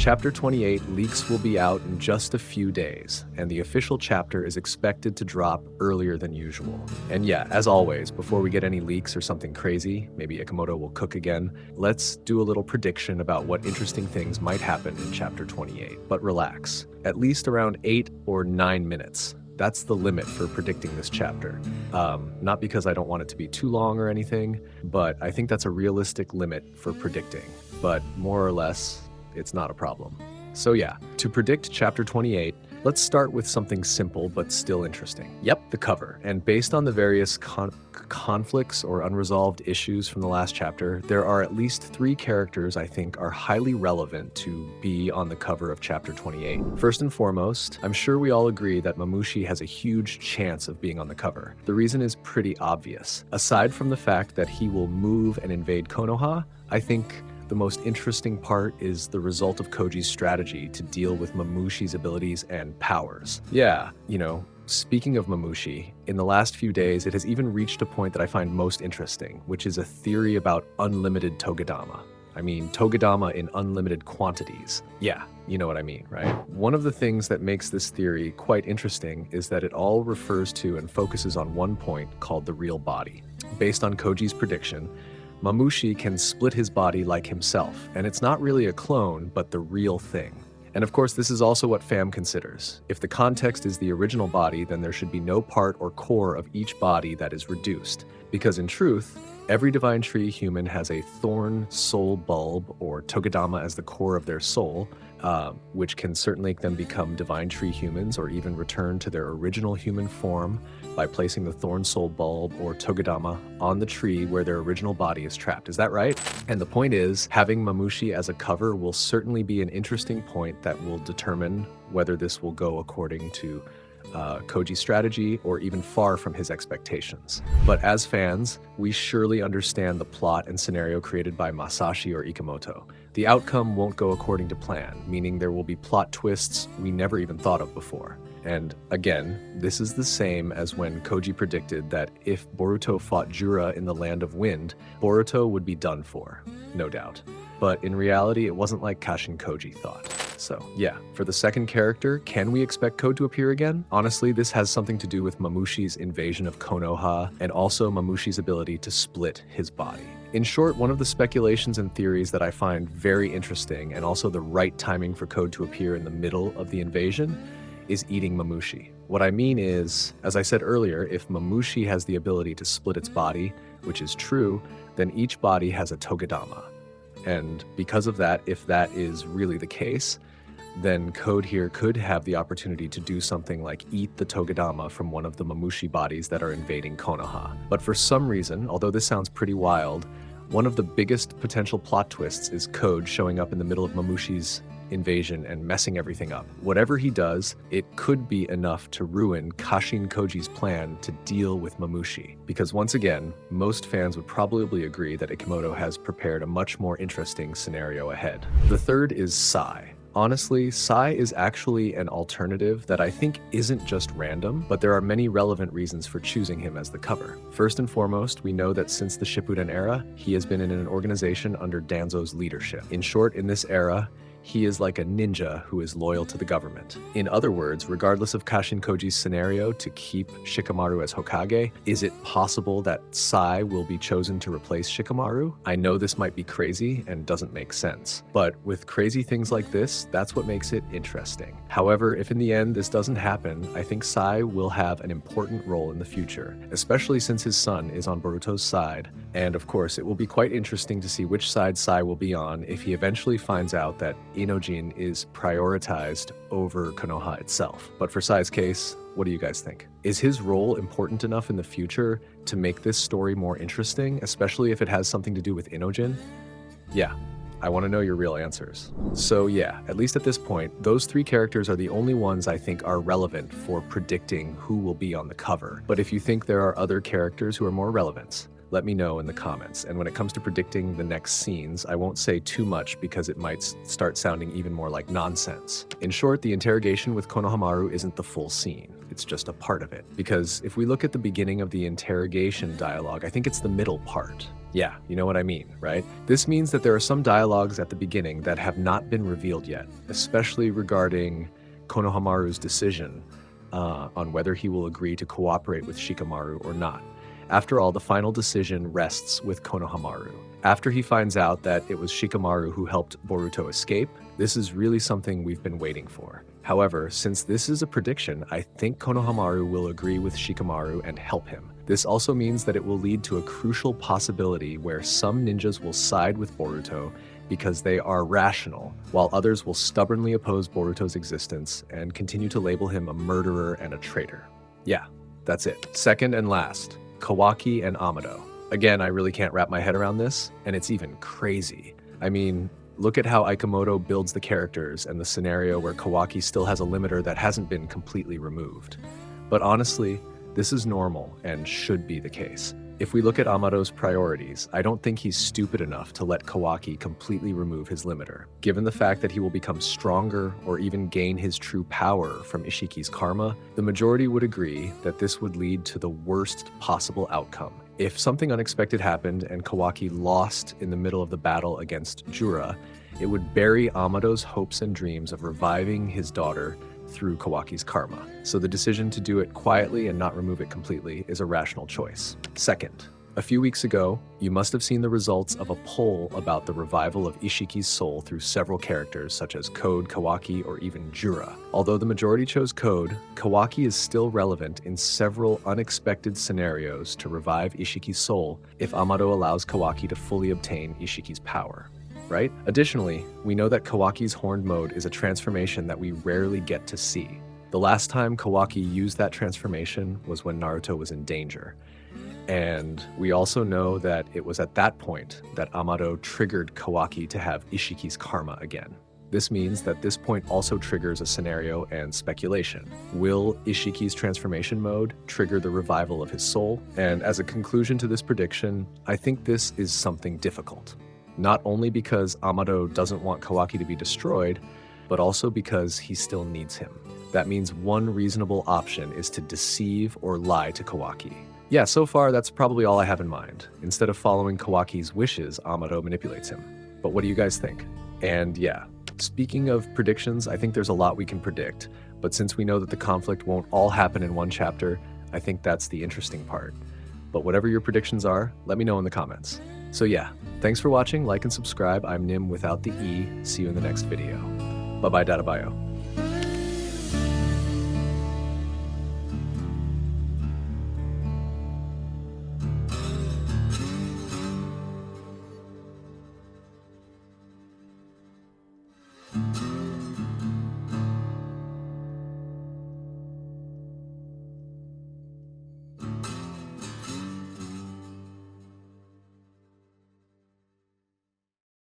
Chapter 28 leaks will be out in just a few days, and the official chapter is expected to drop earlier than usual. And yeah, as always, before we get any leaks or something crazy, maybe Ikemoto will cook again, let's do a little prediction about what interesting things might happen in Chapter 28. But relax, at least around 8 or 9 minutes. That's the limit for predicting this chapter. Not because I don't want it to be too long or anything, but I think that's a realistic limit for predicting. But more or less, it's not a problem. So yeah, to predict Chapter 28, let's start with something simple but still interesting. Yep, the cover. And based on the various conflicts or unresolved issues from the last chapter, there are at least 3 characters I think are highly relevant to be on the cover of Chapter 28. First and foremost, I'm sure we all agree that Mamushi has a huge chance of being on the cover. The reason is pretty obvious. Aside from the fact that he will move and invade Konoha, I think the most interesting part is the result of Koji's strategy to deal with Mamushi's abilities and powers. Yeah, speaking of Mamushi, in the last few days it has even reached a point that I find most interesting, which is a theory about unlimited Togadama. I mean, Togadama in unlimited quantities. Yeah, you know what I mean, right? One of the things that makes this theory quite interesting is that it all refers to and focuses on one point called the real body. Based on Koji's prediction, Mamushi can split his body like himself, and it's not really a clone, but the real thing. And of course, this is also what fam considers. If the context is the original body, then there should be no part or core of each body that is reduced. Because in truth, every Divine Tree human has a thorn soul bulb, or Togadama as the core of their soul, which can certainly make them become Divine Tree humans or even return to their original human form by placing the thorn soul bulb or Togadama on the tree where their original body is trapped. Is that right? And the point is, having Mamushi as a cover will certainly be an interesting point that will determine whether this will go according to Koji's strategy or even far from his expectations. But as fans, we surely understand the plot and scenario created by Masashi or Ikemoto. The outcome won't go according to plan, meaning there will be plot twists we never even thought of before. And again, this is the same as when Koji predicted that if Boruto fought Jura in the Land of Wind, Boruto would be done for, no doubt. But in reality, it wasn't like Kashin Koji thought. So yeah, for the second character, can we expect Code to appear again? Honestly, this has something to do with Mamushi's invasion of Konoha and also Mamushi's ability to split his body. In short, one of the speculations and theories that I find very interesting and also the right timing for Code to appear in the middle of the invasion is eating Mamushi. What I mean is, as I said earlier, if Mamushi has the ability to split its body, which is true, then each body has a Togadama. And because of that, if that is really the case, then Code here could have the opportunity to do something like eat the Togadama from one of the Mamushi bodies that are invading Konoha. But for some reason, although this sounds pretty wild, one of the biggest potential plot twists is Code showing up in the middle of Mamushi's invasion and messing everything up. Whatever he does, it could be enough to ruin Kashin Koji's plan to deal with Mamushi. Because once again, most fans would probably agree that Ikemoto has prepared a much more interesting scenario ahead. The third is Sai. Honestly, Sai is actually an alternative that I think isn't just random, but there are many relevant reasons for choosing him as the cover. First and foremost, we know that since the Shippuden era, he has been in an organization under Danzo's leadership. In short, in this era, he is like a ninja who is loyal to the government. In other words, regardless of Kashin Koji's scenario to keep Shikamaru as Hokage, is it possible that Sai will be chosen to replace Shikamaru? I know this might be crazy and doesn't make sense, but with crazy things like this, that's what makes it interesting. However, if in the end this doesn't happen, I think Sai will have an important role in the future, especially since his son is on Boruto's side, and of course it will be quite interesting to see which side Sai will be on if he eventually finds out that Inojin is prioritized over Konoha itself. But for Sai's case, what do you guys think? Is his role important enough in the future to make this story more interesting, especially if it has something to do with Inojin? Yeah, I want to know your real answers. So yeah, at least at this point, those 3 characters are the only ones I think are relevant for predicting who will be on the cover. But if you think there are other characters who are more relevant, let me know in the comments. And when it comes to predicting the next scenes, I won't say too much because it might start sounding even more like nonsense. In short, the interrogation with Konohamaru isn't the full scene. It's just a part of it. Because if we look at the beginning of the interrogation dialogue, I think it's the middle part. Yeah, you know what I mean, right? This means that there are some dialogues at the beginning that have not been revealed yet, especially regarding Konohamaru's decision on whether he will agree to cooperate with Shikamaru or not. After all, the final decision rests with Konohamaru. After he finds out that it was Shikamaru who helped Boruto escape, this is really something we've been waiting for. However, since this is a prediction, I think Konohamaru will agree with Shikamaru and help him. This also means that it will lead to a crucial possibility where some ninjas will side with Boruto because they are rational, while others will stubbornly oppose Boruto's existence and continue to label him a murderer and a traitor. Yeah, that's it. Second and last, Kawaki and Amado. Again, I really can't wrap my head around this, and it's even crazy. I mean, look at how Ikemoto builds the characters and the scenario where Kawaki still has a limiter that hasn't been completely removed. But honestly, this is normal and should be the case. If we look at Amado's priorities, I don't think he's stupid enough to let Kawaki completely remove his limiter. Given the fact that he will become stronger or even gain his true power from Ishiki's karma, the majority would agree that this would lead to the worst possible outcome. If something unexpected happened and Kawaki lost in the middle of the battle against Jura, it would bury Amado's hopes and dreams of reviving his daughter through Kawaki's karma. So the decision to do it quietly and not remove it completely is a rational choice. Second, a few weeks ago, you must have seen the results of a poll about the revival of Ishiki's soul through several characters such as Code, Kawaki, or even Jura. Although the majority chose Code, Kawaki is still relevant in several unexpected scenarios to revive Ishiki's soul if Amado allows Kawaki to fully obtain Ishiki's power. Right? Additionally, we know that Kawaki's horned mode is a transformation that we rarely get to see. The last time Kawaki used that transformation was when Naruto was in danger. And we also know that it was at that point that Amado triggered Kawaki to have Ishiki's karma again. This means that this point also triggers a scenario and speculation. Will Ishiki's transformation mode trigger the revival of his soul? And as a conclusion to this prediction, I think this is something difficult. Not only because Amado doesn't want Kawaki to be destroyed, but also because he still needs him. That means one reasonable option is to deceive or lie to Kawaki. Yeah, so far that's probably all I have in mind. Instead of following Kawaki's wishes, Amado manipulates him. But what do you guys think? And yeah, speaking of predictions, I think there's a lot we can predict, but since we know that the conflict won't all happen in one chapter, I think that's the interesting part. But whatever your predictions are, let me know in the comments. So yeah, thanks for watching, like and subscribe. I'm Nim without the E. See you in the next video. Bye-bye, Databayo.